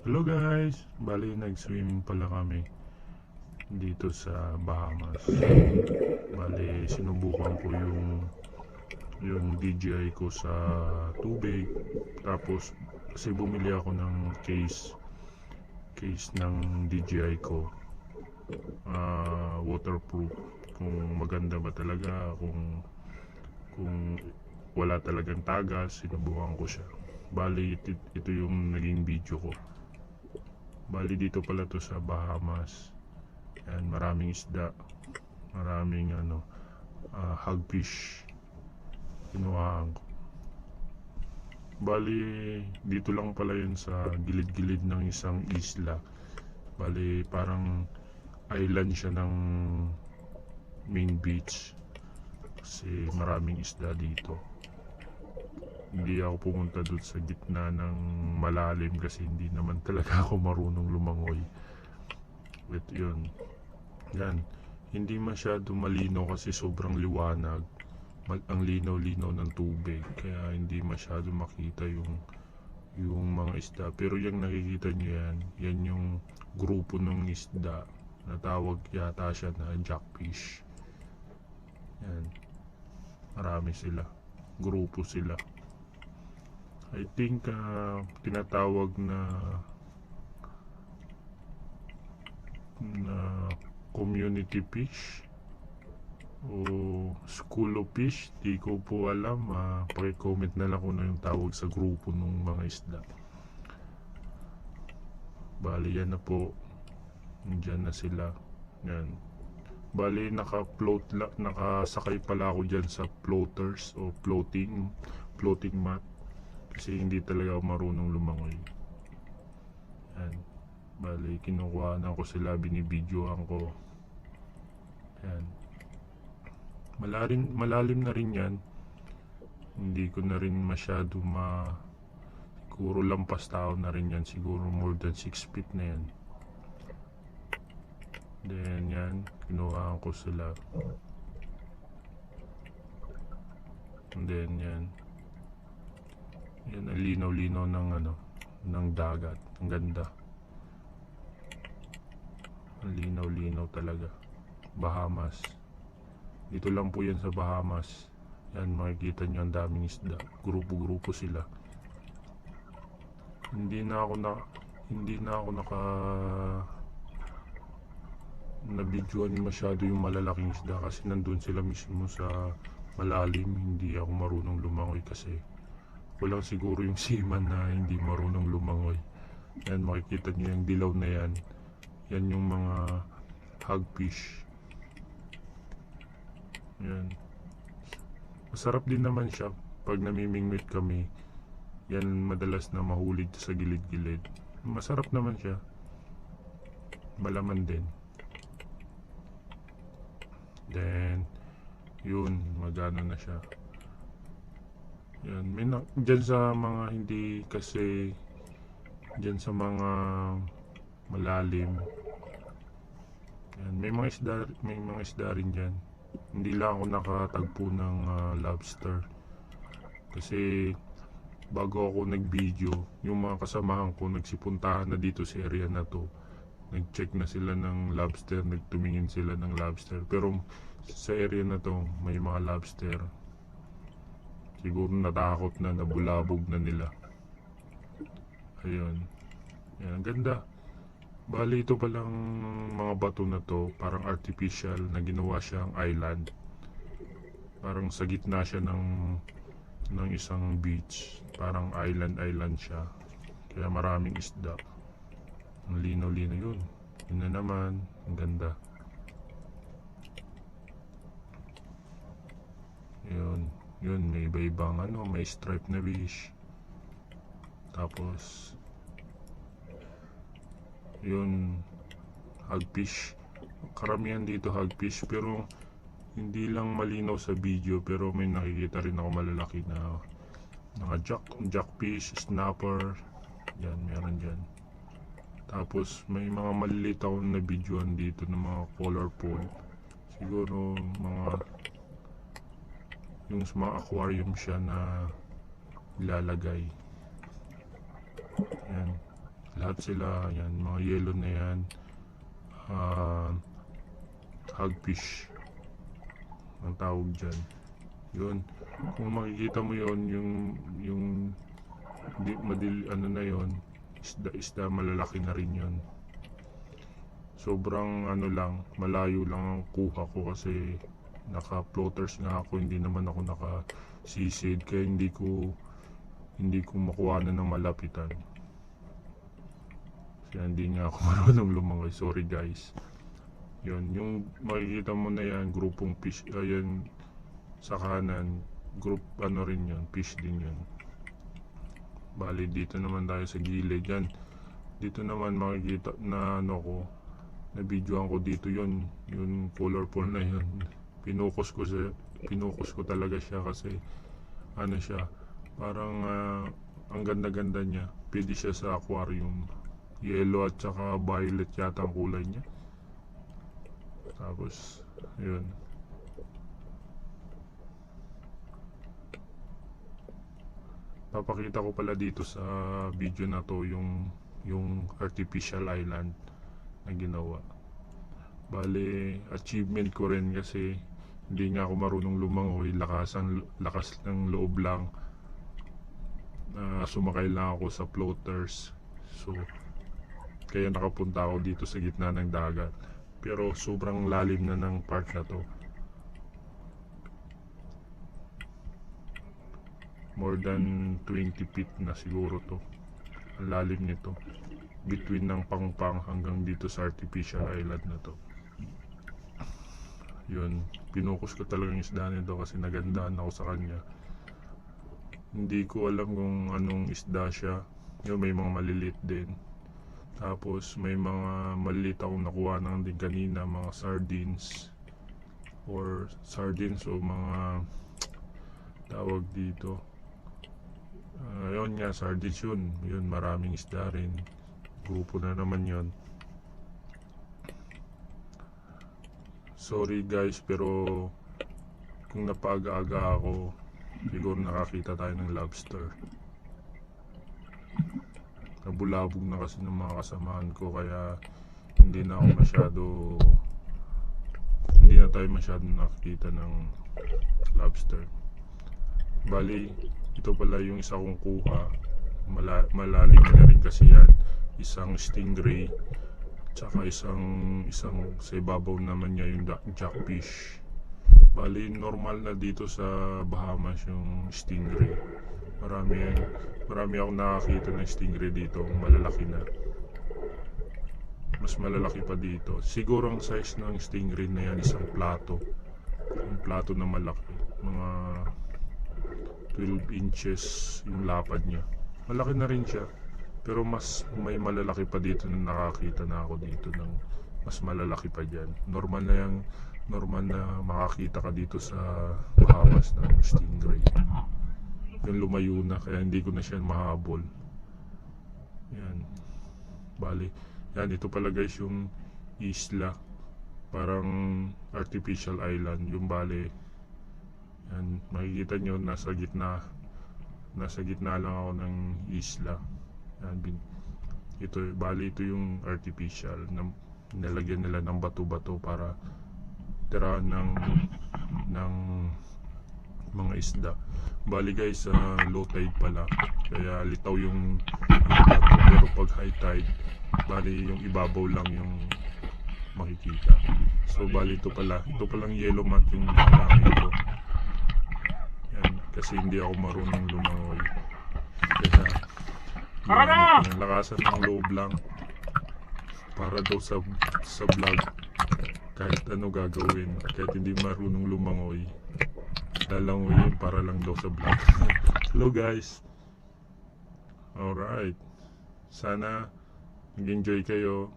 Hello guys! Bali nag-swimming pala kami dito sa Bahamas. Bali sinubukan ko yung DJI ko sa tubig. Tapos kasi bumili ako ng case ng DJI ko. Waterproof. Kung maganda ba talaga, kung wala talagang tagas, sinubukan ko siya. Bali ito yung naging video ko. Bali dito pala to sa Bahamas. Yan, maraming isda, maraming hagfish kinuhaan ko. Bali dito lang pala yun sa gilid-gilid ng isang isla. Bali parang island siya ng main beach kasi maraming isda dito. Hindi ako pumunta doon sa gitna ng malalim kasi hindi naman talaga ako marunong lumangoy. But yun, yan, hindi masyado malinaw kasi sobrang liwanag. Ang linaw-linaw ng tubig kaya hindi masyado makita yung mga isda. Pero yung nakikita nyo yan yung grupo ng isda na tawag yata siya na jackfish. Yan, marami sila, grupo sila. I think tinatawag na community fish o school of fish, di ko po alam. Paki-comment na lang kung ano yung tawag sa grupo ng mga isda. Bali yan na po, dyan na sila. Yan, bali nakasakay pala ako dyan sa floaters o floating mat kasi hindi talaga ako marunong lumangoy. Yan, bali kinukuhaan ko sila, binibidyoan ko. Yan, malalim na rin yan. Hindi ko na rin masyado siguro lampas tao na rin yan, siguro more than 6 feet na yan. Then yan, kinuhaan ko sila. And then yan ang linaw-linaw ng dagat. Ang ganda, ang linaw-linaw talaga. Bahamas, dito lang po yan sa Bahamas. Yan, makikita nyo ang daming isda, grupo-grupo sila. Hindi na ako nabidyoan masyado yung malalaking isda kasi nandun sila mismo sa malalim. Hindi ako marunong lumangoy kasi walang siguro yung seaman na hindi marunong lumangoy. Yan, makikita nyo yung dilaw na yan. Yan yung mga hagfish. Yan, masarap din naman siya pag namimingwit kami. Yan madalas na mahulid sa gilid-gilid. Masarap naman siya, malaman din. Then yun, magana na siya. Yan, dyan sa mga hindi kasi dyan sa mga malalim. Yan, may mga isda rin dyan. Hindi lang ako nakatagpo ng lobster kasi bago ako nag-video, yung mga kasamahan ko nagsipuntahan na dito sa area na to. Nag-check na sila ng lobster, nagtumingin sila ng lobster. Pero sa area na to may mga lobster. Siguro natakot na, nabulabog na nila. Ayun, yan, ganda. Bali ito palang mga bato na to parang artificial na ginawa siyang island. Parang sa gitna siya ng isang beach. Parang island siya. Kaya maraming isda. Ang linaw-linaw yun. Yun na naman, ang ganda. Yun, may iba-ibang may stripe na fish. Tapos yun, hagfish. Karamihan dito hagfish, pero hindi lang malinaw sa video. Pero may nakikita rin ako malalaki na jackfish, snapper. Yan, meron dyan. Tapos may mga maliliit ako na videoan dito ng mga colorful. Siguro yung sa mga aquarium siya na ilalagay. Yan, lahat sila yan, mga yellow na yan, hagfish ang tawag dyan. Yun, kung makikita mo yon, yung ano na yon, isda malalaki na rin yon. Sobrang ano lang, malayo lang ang kuha ko kasi naka floaters nga ako, hindi naman ako naka sisid, kaya hindi ko makuha na ng malapitan. Kaya hindi nga ako marunong lumangoy, sorry guys. Yun, yung makikita mo na yan, grupong fish, ayan sa kanan, group ano rin yun, fish din yun. Bali dito naman tayo sa gilid yan. Dito naman makikita na ano ko, na videoan ko dito yun, yung colorful na yun. Pinukus ko talaga siya kasi ano siya, parang ang ganda-ganda niya. Pwede siya sa aquarium. Yellow at saka violet yata ang kulay niya. Tapos yun, papakita ko pala dito sa video na to yung artificial island na ginawa. Bale, achievement ko rin kasi hindi nga ako marunong lumangoy, lakas ng loob lang. Sumakay lang ako sa floaters. So, kaya nakapunta ako dito sa gitna ng dagat. Pero sobrang lalim na ng part na to. More than 20 feet na siguro to. Ang lalim nito. Between ng Pangpang hanggang dito sa artificial island na to. Yun, pinukus ko talagang isda nito kasi nagandaan ako sa kanya. Hindi ko alam kung anong isda siya. Yun, may mga maliliit din. Tapos may mga maliliit akong nakuha ng din kanina, mga sardines o mga tawag dito. Yun nga, sardines yun. Yun, maraming isda rin. Grupo na naman yun. Sorry guys, pero kung napag-aga ako, siguro nakakita tayo ng lobster. Nabulabog na kasi ng mga kasamahan ko, kaya hindi na tayo masyado nakakita ng lobster. Bali, ito pala yung isa kong kuha. Malalim na rin kasi yan. Isang stingray, tsaka isang sa ibabaw naman niya yung jackfish. Bali, normal na dito sa Bahamas yung stingray. Marami akong nakakita ng stingray dito, malalaki na. Mas malalaki pa dito. Siguro ang size ng stingray na yan, isang plato. Yung plato na malaki. Mga 12 inches yung lapad niya. Malaki na rin siya. Pero mas may malalaki pa dito na nakakita na ako dito ng mas malalaki pa dyan. Normal na makakita ka dito sa Bahamas ng stingray. Yung lumayo na, kaya hindi ko na siya mahabol. Yan. Bali, yan, ito pala guys yung isla. Parang artificial island. Yung bali, yan, makikita nyo, nasa gitna lang ako ng isla. Yan, bali ito yung artificial na nilagyan nila ng bato-bato para tirahan ng mga isda. Bali guys, low tide pala, kaya litaw yung bato, pero pag high tide, bali yung ibabaw lang yung makikita. So bali ito palang yellow mat yung namin ko. Yan, kasi hindi ako marunong lumangoy, kaya lakasan ng loob lang para daw sa vlog, kahit ano gagawin, kahit hindi marunong lumangoy, lalangoyin para lang daw sa vlog. Hello guys, alright, sana nag-enjoy kayo.